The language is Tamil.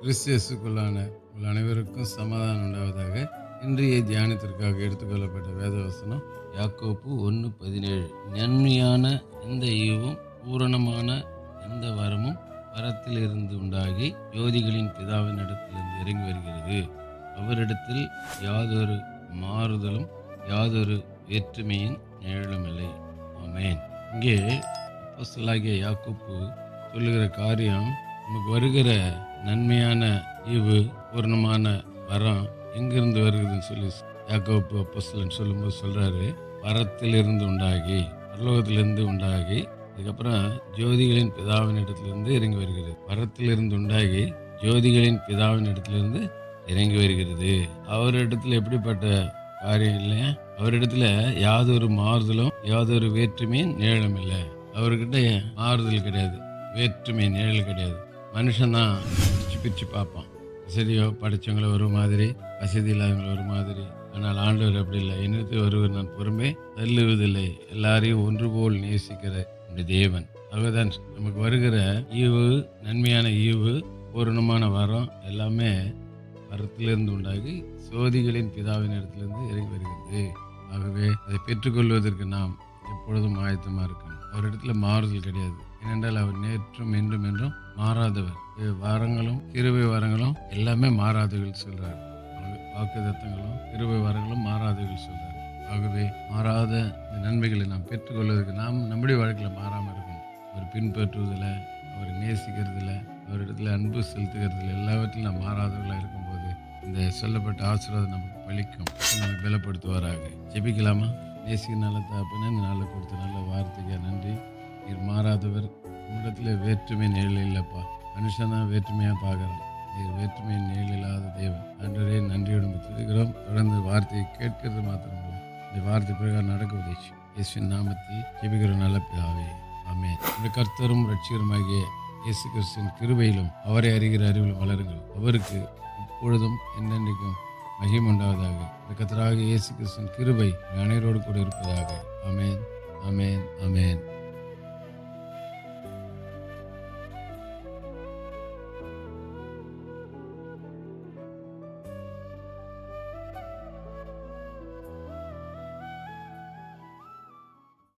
கிறிஸ்தியஸுக்குள்ளான உங்கள் அனைவருக்கும் சமாதானம் உண்டாவதாக. இன்றைய தியானத்திற்காக எடுத்துக்கொள்ளப்பட்ட வேதவசனம் யாக்கோப்பு 1:17. நன்மையான எந்த ஈவும் பூரணமான எந்த வரமும் பரத்திலிருந்து உண்டாகி ஜோதிகளின் பிதாவின் இடத்திலிருந்து இறங்கி வருகிறது. அவரிடத்தில் யாதொரு மாறுதலும் யாதொரு வேற்றுமையின் நிழலுமில்லை. ஆமென். இங்கே அப்போஸ்தலனாகிய யாக்கோப்பு சொல்லுகிற காரியம், நமக்கு வருகிற நன்மையான ஈவு பூர்ணமான வரம் எங்கிருந்து வருகிறதுன்னு சொல்லி யாக்கோப்பு அப்போஸ்தலன் சொல்லும்போது சொல்றாரு, பரத்திலிருந்து உண்டாகி, பரலோகத்திலிருந்து உண்டாகி, அதுக்கப்புறம் ஜோதிகளின் பிதாவின் இடத்திலிருந்து இறங்கி வருகிறது. பரத்திலிருந்து உண்டாகி ஜோதிகளின் பிதாவின் இடத்திலிருந்து இறங்கி வருகிறது. அவரிடத்துல எப்படிப்பட்ட காரியம் இல்லையா? அவரிடத்துல யாதொரு மாறுதலும் யாதொரு வேற்றுமையும் நிழலும் இல்லை. அவர்கிட்ட மாறுதல் கிடையாது, வேற்றுமை நிழல் கிடையாது. மனுஷன்தான் பிரிச்சு பிரிச்சு பார்ப்பான். வசதியோ படித்தவங்கள ஒரு மாதிரி, வசதி இல்லாதவங்கள ஒரு மாதிரி. ஆனால் ஆண்டவர் அப்படி இல்லை. என்னிடத்தில் ஒருவர் நான் பொறுமை தள்ளுவதில்லை, எல்லாரையும் ஒன்று போல் நேசிக்கிற இந்த தேவன். ஆகதான் நமக்கு வருகிற ஈவு, நன்மையான ஈவு, பூரணமான வரம் எல்லாமே பரத்திலிருந்து உண்டாகி சோதிகளின் பிதாவின் இடத்திலிருந்து இறங்கி வருகிறது. ஆகவே அதை பெற்றுக்கொள்வதற்கு நாம் எப்பொழுதும் ஆயத்தமாக இருக்கணும். அவரிடத்துல மாறுதல் கிடையாது. ஏனென்றால் அவர் நேற்றும் என்றும் என்றும் மாறாதவர். வரங்களும் கிருபை வரங்களும் எல்லாமே மாறாதவர்கள் சொல்றாரு. வாக்கு தத்தங்களும் கிருபை வரங்களும் மாறாதவர்கள் சொல்றாரு. ஆகவே மாறாத இந்த நன்மைகளை நாம் பெற்றுக்கொள்வதற்கு நாம் நம்முடைய வாழ்க்கையில் மாறாமல் இருக்கணும். அவர் பின்பற்றுவதில், அவரை நேசிக்கிறதுல, அவரிடத்துல அன்பு செலுத்துகிறதுல எல்லாவற்றிலும் நாம் மாறாதவர்களாக இருக்கும்போது இந்த சொல்லப்பட்ட ஆசீர்வாதம் நமக்கு பலிக்கும், நம்மை பலப்படுத்துவாராக. ஜெபிக்கலாமா? நேசிக்க நல்ல தாப்பனே, இந்த நாளில் கொடுத்த நல்ல வார்த்தைக்கு நன்றி. நீர் மாறாதவர். உங்களிடத்துல வேற்றுமை நிழல் இல்லைப்பா. மனுஷன் தான் வேற்றுமையாக பார்க்குறான். நீர் வேற்றுமை நிழல் இல்லாத தேவன். ஆண்டவரே, நன்றியோடு துதிக்கிறோம். தொடர்ந்து வார்த்தையை கேட்கிறது மாத்திரமல்ல, இந்த வார்த்தை பிரகாரம் நடக்க உதவி இயேசுவின் நாமத்தில் ஜெபிக்கிற நல்ல பிதாவே, ஆமென். இந்த கர்த்தரும் இரட்சகருமாகிய இயேசு கிறிஸ்துவின் கிருபையிலும் அவரை அறிகிற அறிவிலும் வளருங்கள். அவருக்கு இப்பொழுதும் என்னென்றைக்கும் மகிமை உண்டாவதாக. இந்த கர்த்தராகிய இயேசு கிறிஸ்துவின் கிருபை அனைவரோடு கூட இருப்பதாக. ஆமென், ஆமென், ஆமென்.